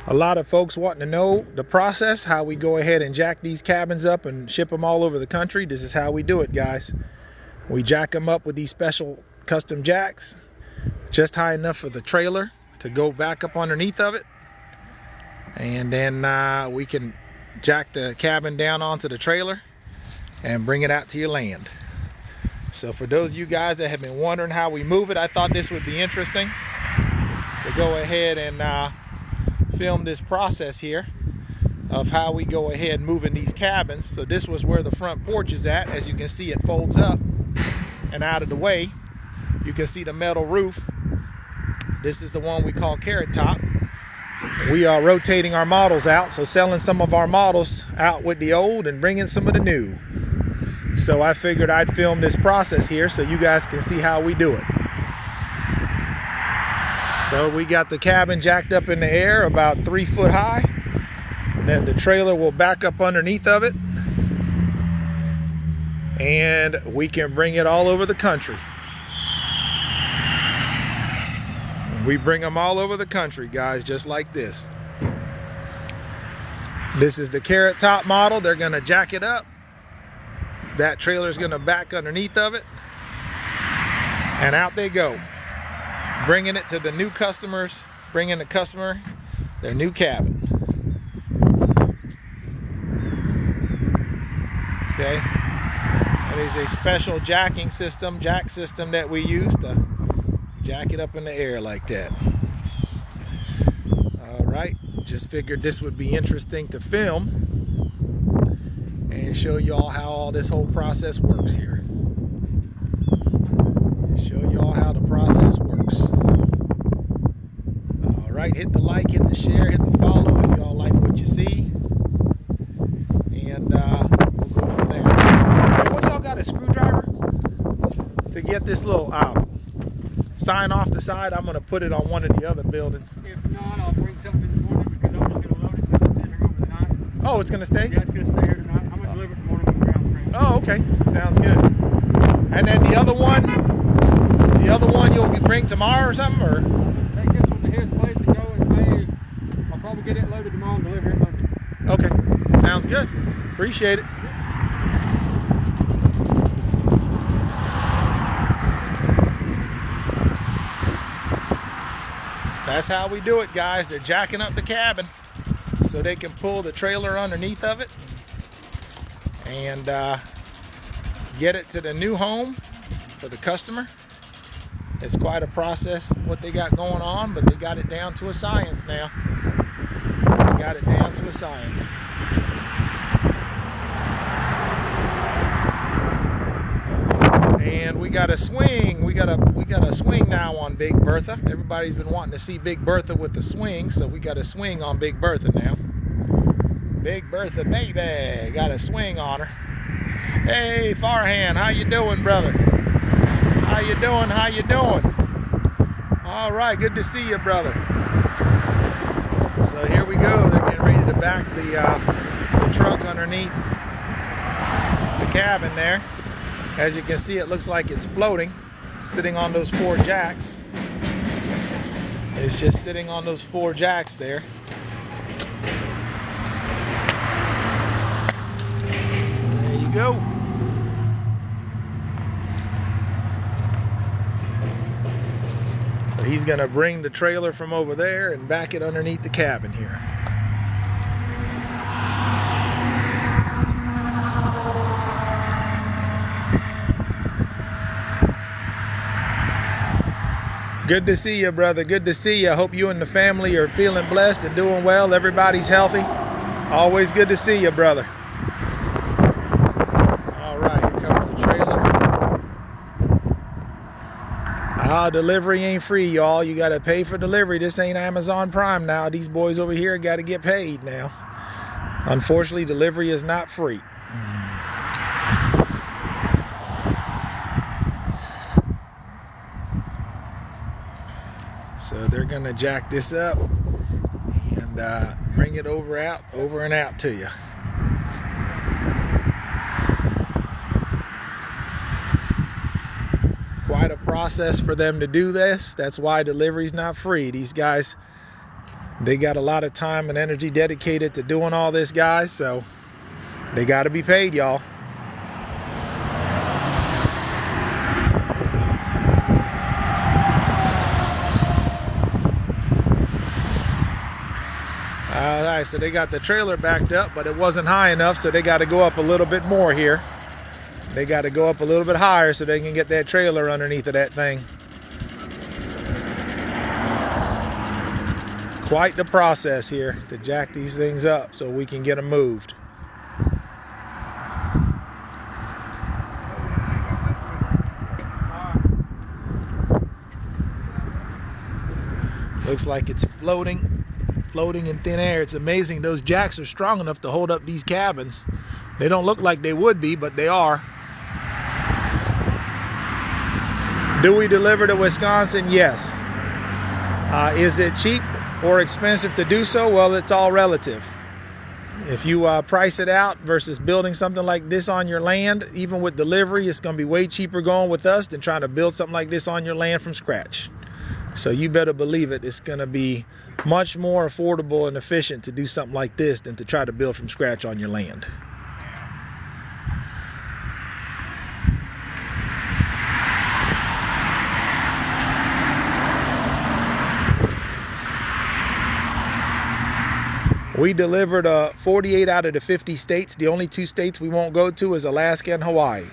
A lot of folks wanting to know the process, how we go ahead and jack these cabins up and ship them all over the country. This is how we do it, guys. We jack them up with these special custom jacks, just high enough for the trailer to go back up underneath of it. And then we can jack the cabin down onto the trailer and bring it out to your land. So for those of you guys that have been wondering how we move it, I thought this would be interesting to go ahead and film this process here of how we go ahead moving these cabins. So this was where the front porch is at. As you can see, it folds up and out of the way. You can see the metal roof. This is the one we call carrot top. We are rotating our models out, so selling some of our models out with the old and bringing some of the new. So I figured I'd film this process here so you guys can see how we do it. So we got the cabin jacked up in the air about 3 foot high. And then the trailer will back up underneath of it. And we can bring it all over the country. We bring them all over the country, guys, just like this. This is the carrot top model. They're gonna jack it up. That trailer's gonna back underneath of it. And out they go. Bringing it to the new customers, bringing the customer their new cabin. Okay, that is a special jacking system, jack system that we use to jack it up in the air like that. All right, just figured this would be interesting to film and show you all how all this whole process works here. Show you all how the process works. All right, hit the like, hit the share, hit the follow if y'all like what you see. And we'll go from there. Hey, what, y'all got a screwdriver to get this little sign off the side? I'm going to put it on one of the other buildings. If not, I'll bring something in the morning because I'm just going to load it because it's sitting here overnight. Oh, it's going to stay? Yeah, it's going to stay here tonight. I'm going to deliver it tomorrow with the ground frame. Oh, okay. Sounds good. And then the other one you'll bring tomorrow or something? Or? Take this one to his place and go and pay. I'll probably get it loaded tomorrow and deliver it Monday. Okay. Sounds good. Appreciate it. That's how we do it, guys. They're jacking up the cabin so they can pull the trailer underneath of it and get it to the new home for the customer. It's quite a process what they got going on, but they got it down to a science now. They got it down to a science. And we got a swing. We got a swing now on Big Bertha. Everybody's been wanting to see Big Bertha with the swing, so we got a swing on Big Bertha now. Big Bertha, baby, got a swing on her. Hey, Farhan, how you doing, brother? How you doing? How you doing? All right, good to see you, brother. So here we go. They're getting ready to back the truck underneath the cabin there. As you can see, it looks like it's floating, sitting on those 4 jacks. It's just sitting on those 4 jacks there. There you go. So he's gonna bring the trailer from over there and back it underneath the cabin here. Good to see you, brother. Good to see you. I hope you and the family are feeling blessed and doing well. Everybody's healthy. Always good to see you, brother. All right, here comes the trailer. Delivery ain't free, y'all. You got to pay for delivery. This ain't Amazon Prime now. These boys over here got to get paid now. Unfortunately, delivery is not free. So they're gonna jack this up and bring it over and out to you. Quite a process for them to do this. That's why delivery's not free. These guys They got a lot of time and energy dedicated to doing all this, guys, so they got to be paid, y'all. All right, so they got the trailer backed up, but it wasn't high enough, so they got to go up a little bit more here. They got to go up a little bit higher so they can get that trailer underneath of that thing. Quite the process here to jack these things up so we can get them moved. Looks like it's floating in thin air. It's amazing those jacks are strong enough to hold up these cabins. They don't look like they would be, but they are. Do we deliver to Wisconsin? Yes. Is it cheap or expensive to do so? Well, it's all relative. If you price it out versus building something like this on your land, even with delivery, it's going to be way cheaper going with us than trying to build something like this on your land from scratch. So you better believe it, it's going to be much more affordable and efficient to do something like this than to try to build from scratch on your land. We delivered 48 out of the 50 states. The only 2 states we won't go to is Alaska and Hawaii.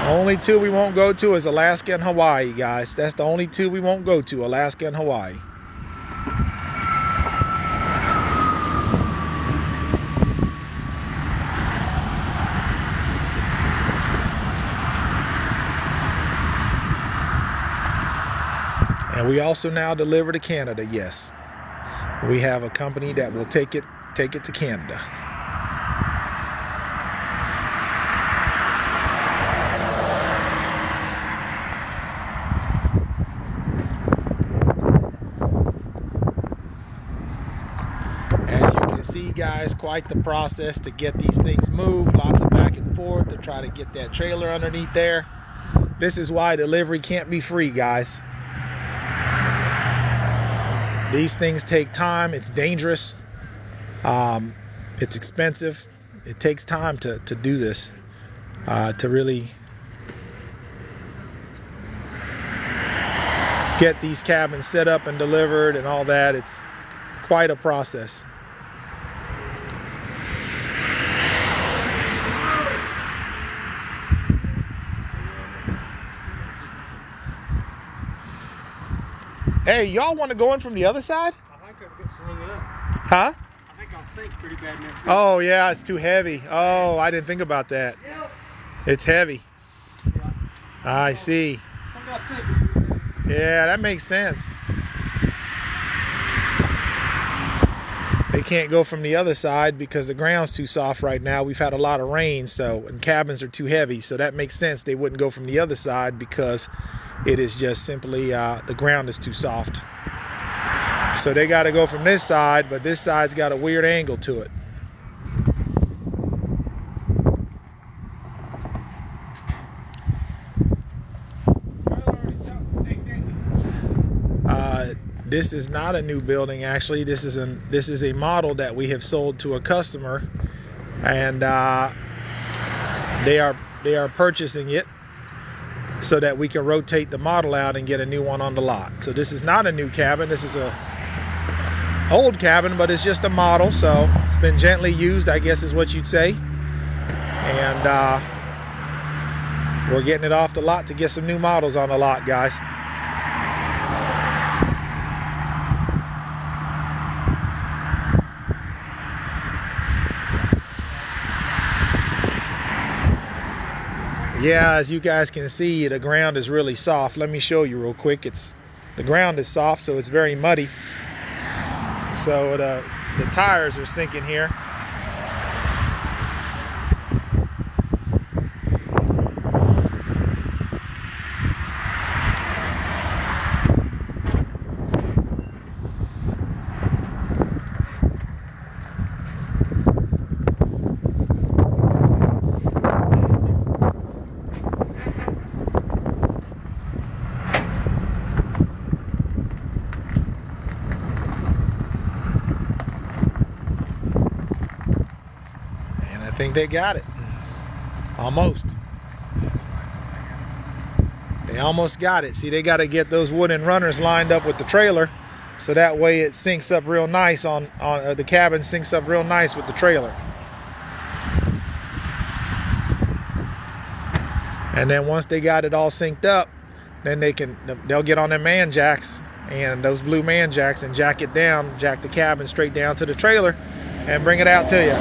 Only 2 we won't go to is Alaska and Hawaii, guys. That's the only 2 we won't go to, Alaska and Hawaii. And we also now deliver to Canada, yes. We have a company that will take it to Canada. As you can see, guys, quite the process to get these things moved. Lots of back and forth to try to get that trailer underneath there. This is why delivery can't be free, guys. These things take time. It's dangerous. It's expensive. It takes time to do this, to really get these cabins set up and delivered and all that. It's quite a process. Hey, y'all want to go in from the other side? I think I'll get slung up. Huh? I think I'll sink pretty bad in that. Oh, yeah, it's too heavy. Oh, I didn't think about that. Yep. It's heavy. Yeah. I see. I think I'll sink. Yeah, that makes sense. They can't go from the other side because the ground's too soft right now. We've had a lot of rain, and cabins are too heavy. So that makes sense. They wouldn't go from the other side because it is just simply the ground is too soft. So they got to go from this side, but this side's got a weird angle to it. This is not a new building, actually. This is a model that we have sold to a customer, and they are purchasing it so that we can rotate the model out and get a new one on the lot. So this is not a new cabin. This is a old cabin, but it's just a model, so it's been gently used, I guess is what you'd say. And we're getting it off the lot to get some new models on the lot, guys. Yeah, as you guys can see, the ground is really soft. Let me show you real quick. The ground is soft, so it's very muddy. So the tires are sinking here. think they got it. Almost. They almost got it. See, they got to get those wooden runners lined up with the trailer, so that way it syncs up real nice on the cabin syncs up real nice with the trailer. And then once they got it all synced up, then they'll get on their man jacks, and those blue man jacks, and jack it down, jack the cabin straight down to the trailer and bring it out to you.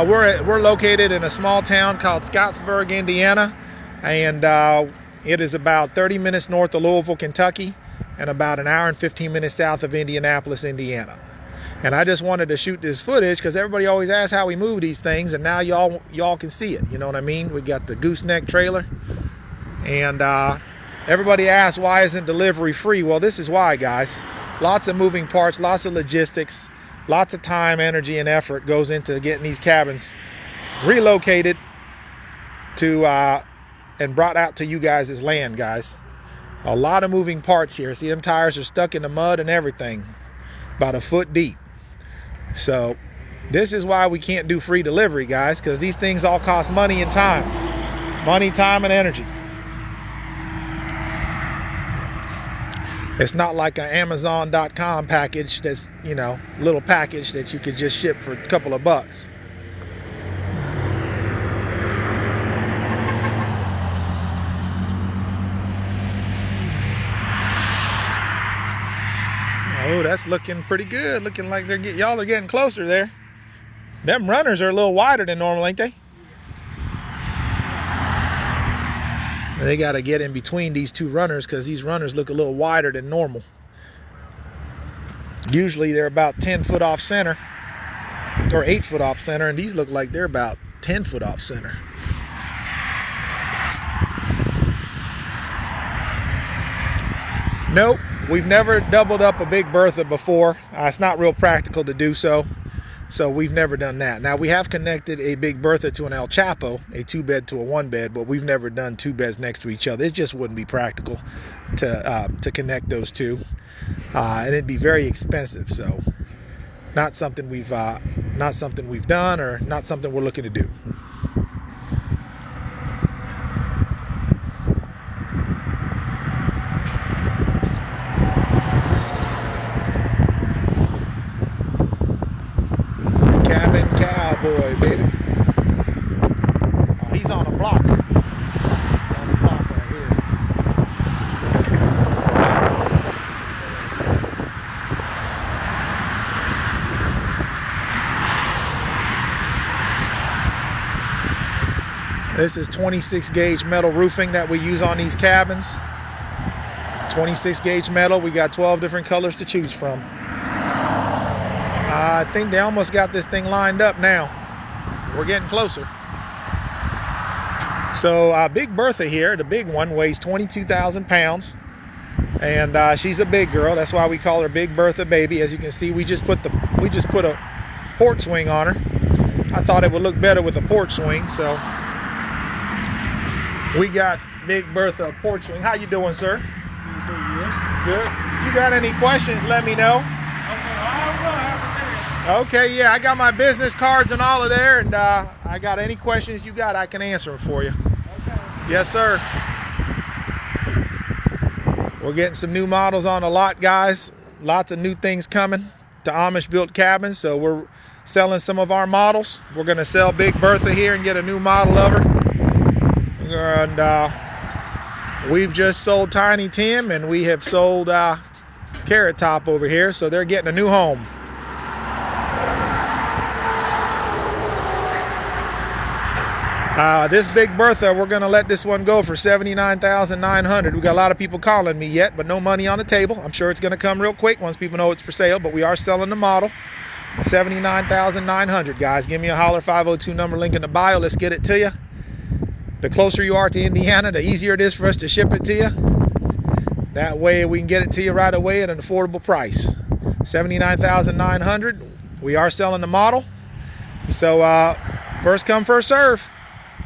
We're located in a small town called Scottsburg, Indiana, and it is about 30 minutes north of Louisville, Kentucky, and about an hour and 15 minutes south of Indianapolis, Indiana. And I just wanted to shoot this footage because everybody always asks how we move these things, and now y'all can see it. You know what I mean? We got the gooseneck trailer, and everybody asks, why isn't delivery free? Well, this is why, guys. Lots of moving parts, lots of logistics, lots of time, energy, and effort goes into getting these cabins relocated to and brought out to you guys as land, guys. A lot of moving parts here. See, them tires are stuck in the mud and everything, about a foot deep. So this is why we can't do free delivery, guys, because these things all cost money and time. Money, time, and energy. It's not like an Amazon.com package that's, you know, little package that you could just ship for a couple of bucks. Oh, that's looking pretty good. Looking like y'all are getting closer there. Them runners are a little wider than normal, ain't they? They got to get in between these two runners because these runners look a little wider than normal. Usually they're about 10 foot off center or 8 foot off center, and these look like they're about 10 foot off center. Nope, we've never doubled up a big Bertha before. It's not real practical to do so. So we've never done that. Now, we have connected a big Bertha to an El Chapo, a 2-bed to a 1-bed, but we've never done 2 beds next to each other. It just wouldn't be practical to connect those two, and it'd be very expensive. So, not something we've done, or not something we're looking to do. Boy, baby. Oh, he's on a block. He's on a block right here. This is 26 gauge metal roofing that we use on these cabins. 26 gauge metal. We got 12 different colors to choose from. I think they almost got this thing lined up now. We're getting closer. So Big Bertha here, the big one, weighs 22,000 pounds. And she's a big girl. That's why we call her Big Bertha Baby. As you can see, we just put a porch swing on her. I thought it would look better with a porch swing, so we got Big Bertha porch swing. How you doing, sir? Good. You got any questions, let me know. Okay, yeah, I got my business cards and all of there, and I got any questions you got, I can answer them for you. Okay. Yes, sir. We're getting some new models on the lot, guys. Lots of new things coming to Amish built cabins, so we're selling some of our models. We're going to sell Big Bertha here and get a new model of her. And we've just sold Tiny Tim, and we have sold Carrot Top over here, so they're getting a new home. This Big Bertha, we're going to let this one go for $79,900. We got a lot of people calling me yet, but no money on the table. I'm sure it's going to come real quick once people know it's for sale, but we are selling the model. $79,900, guys. Give me a holler, 502 number, link in the bio. Let's get it to you. The closer you are to Indiana, the easier it is for us to ship it to you. That way we can get it to you right away at an affordable price. $79,900. We are selling the model. So first come, first serve.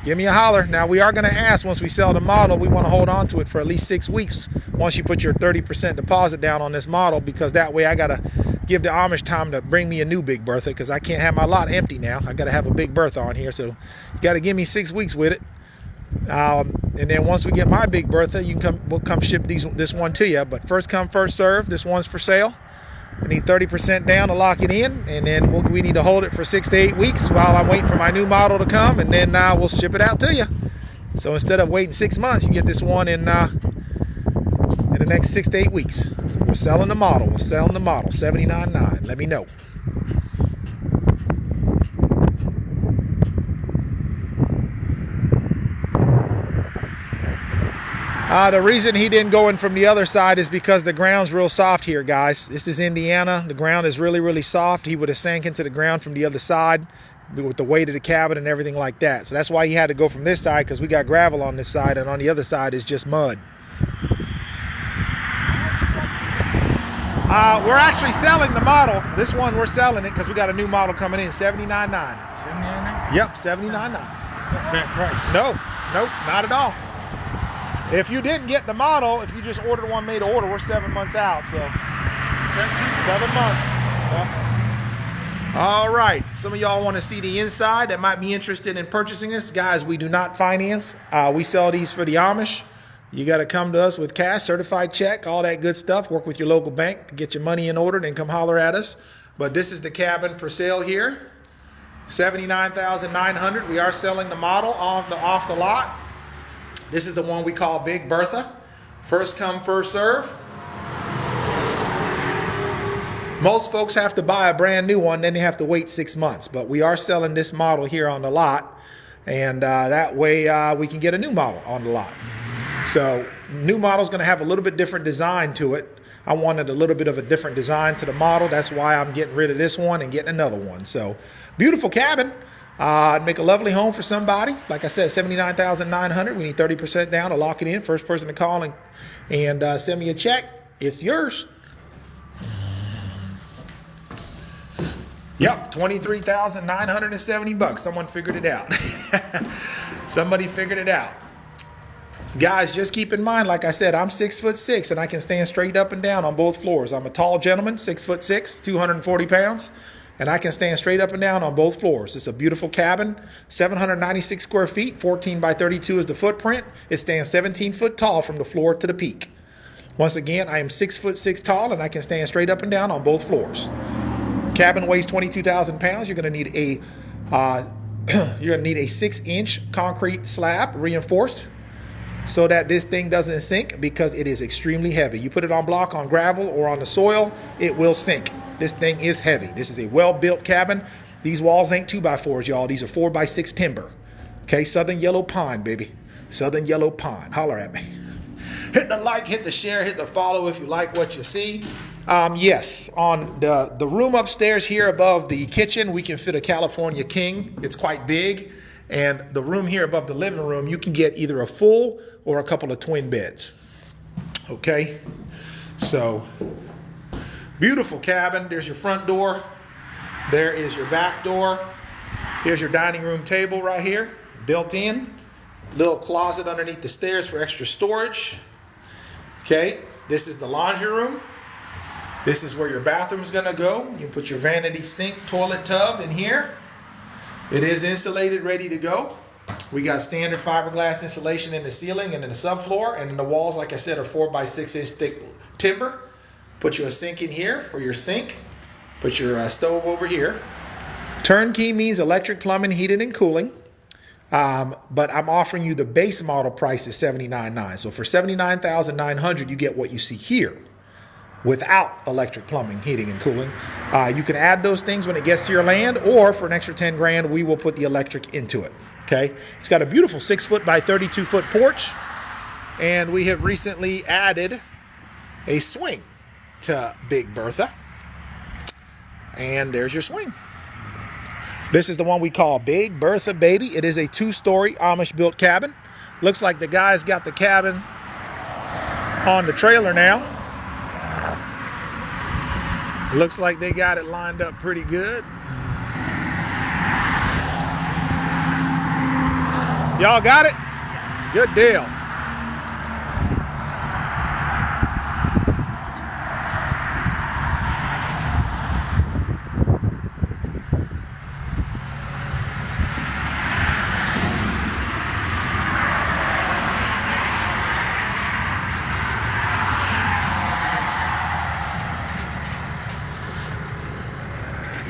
give me a holler. Now, we are going to ask once we sell the model, we want to hold on to it for at least 6 weeks once you put your 30% deposit down on this model, because that way I got to give the Amish time to bring me a new Big Bertha, because I can't have my lot empty now. I got to have a Big Bertha on here, so you got to give me 6 weeks with it. And then once we get my Big Bertha, we'll come ship this one to you. But first come, first serve. This one's for sale. We need 30% down to lock it in, and then we need to hold it for 6 to 8 weeks while I'm waiting for my new model to come, and then we'll ship it out to you. So instead of waiting 6 months, you get this one in the next 6 to 8 weeks. We're selling the model. We're selling the model. $79.9. Let me know. The reason he didn't go in from the other side is because the ground's real soft here, guys. This is Indiana. The ground is really, really soft. He would have sank into the ground from the other side with the weight of the cabin and everything like that. So that's why he had to go from this side, because we got gravel on this side, and on the other side is just mud. We're actually selling the model. This one, we're selling it because we got a new model coming in, $79.9. $79.9? Yep, $79.9. Bad price. No, nope, not at all. If you didn't get the model, if you just ordered one made to order, we're 7 months out. So 7 months. Yeah. All right. Some of y'all want to see the inside that might be interested in purchasing this. Guys, we do not finance. We sell these for the Amish. You got to come to us with cash, certified check, all that good stuff. Work with your local bank to get your money in order, then come holler at us. But this is the cabin for sale here. $79,900. We are selling the model off the lot. This is the one we call Big Bertha. First come, first serve. Most folks have to buy a brand new one, then they have to wait 6 months. But we are selling this model here on the lot, and that way we can get a new model on the lot. So new model's going to have a little bit different design to it. I wanted a little bit of a different design to the model. That's why I'm getting rid of this one and getting another one. So beautiful cabin. Make a lovely home for somebody. Like I said, $79,900. We need 30% down to lock it in. First person to call and send me a check, it's yours. Yep, $23,970. Someone figured it out. Somebody figured it out. Guys, just keep in mind, like I said, I'm 6'6", and I can stand straight up and down on both floors. I'm a tall gentleman, 6'6", 240 pounds. And I can stand straight up and down on both floors. It's a beautiful cabin, 796 square feet, 14 by 32 is the footprint. It stands 17 foot tall from the floor to the peak. Once again, I am 6'6" tall, and I can stand straight up and down on both floors. Cabin weighs 22,000 pounds. You're going to need a 6-inch concrete slab, reinforced, so that this thing doesn't sink, because it is extremely heavy. You put it on block, on gravel, or on the soil, it will sink. This thing is heavy. This is a well-built cabin. These walls ain't 2x4s, y'all. These are 4x6 timber. Okay, Southern Yellow Pine, baby. Southern Yellow Pine. Holler at me. Hit the like, hit the share, hit the follow if you like what you see. Yes, on the room upstairs here above the kitchen, we can fit a California King. It's quite big. And the room here above the living room, you can get either a full or a couple of twin beds. Okay, so beautiful cabin. There's your front door. There is your back door. Here's your dining room table right here, built in. Little closet underneath the stairs for extra storage. Okay, this is the laundry room. This is where your bathroom is going to go. You can put your vanity sink, toilet tub in here. It is insulated, ready to go. We got standard fiberglass insulation in the ceiling and in the subfloor, and in the walls, like I said, are 4x6 inch thick timber. Put you a sink in here for your sink. Put your stove over here. Turnkey means electric, plumbing, heating, and cooling. But I'm offering you the base model price is $79,900. So for $79,900, you get what you see here without electric, plumbing, heating, and cooling. You can add those things when it gets to your land, or for an extra 10 grand, we will put the electric into it. Okay, it's got a beautiful 6 foot by 32 foot porch, and we have recently added a swing to Big Bertha. And there's your swing. This is the one we call Big Bertha, baby. It is a 2-story Amish built cabin. Looks like the guys got the cabin on the trailer now. Looks like they got it lined up pretty good. Y'all got it? Good deal.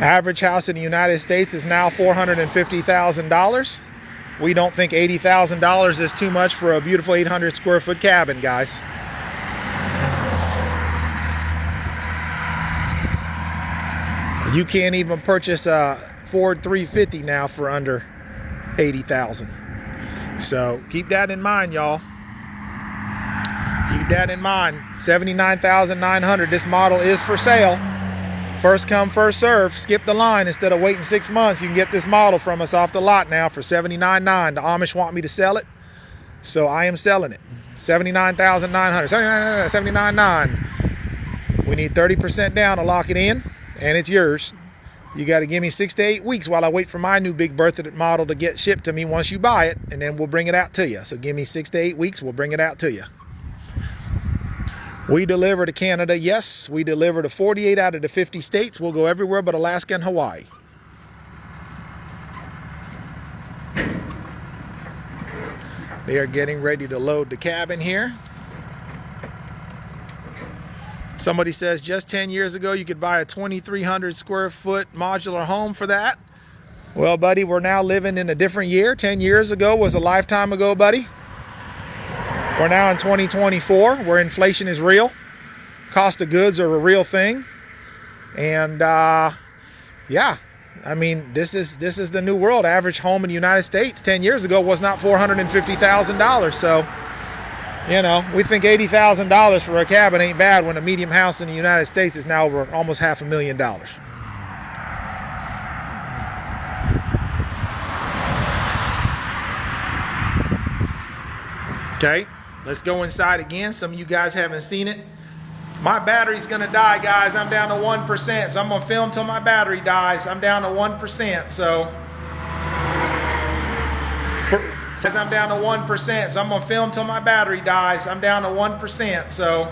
Average house in the United States is now $450,000. We don't think $80,000 is too much for a beautiful 800 square foot cabin, guys. You can't even purchase a Ford 350 now for under $80,000. So keep that in mind, y'all. Keep that in mind. $79,900. This model is for sale. First come, first serve. Skip the line. Instead of waiting 6 months, you can get this model from us off the lot now for $79,900. The Amish want me to sell it, so I am selling it. $79,900. $79,900. We need 30% down to lock it in, and it's yours. You got to give me 6 to 8 weeks while I wait for my new Big Bertha model to get shipped to me once you buy it, and then we'll bring it out to you. So give me 6 to 8 weeks. We'll bring it out to you. We deliver to Canada, yes. We deliver to 48 out of the 50 states. We'll go everywhere but Alaska and Hawaii. They are getting ready to load the cabin here. Somebody says just 10 years ago you could buy a 2,300 square foot modular home for that. Well, buddy, we're now living in a different year. 10 years ago was a lifetime ago, buddy. We're now in 2024, where inflation is real. Cost of goods are a real thing. And yeah, I mean, this is the new world. Average home in the United States 10 years ago was not $450,000. So, you know, we think $80,000 for a cabin ain't bad when a medium house in the United States is now over almost $500,000. Okay. Let's go inside again. Some of you guys haven't seen it. My battery's gonna die, guys. I'm down to 1%, so I'm gonna film till my battery dies. I'm down to 1%, so I'm down to 1%, so I'm gonna film till my battery dies. I'm down to 1%, so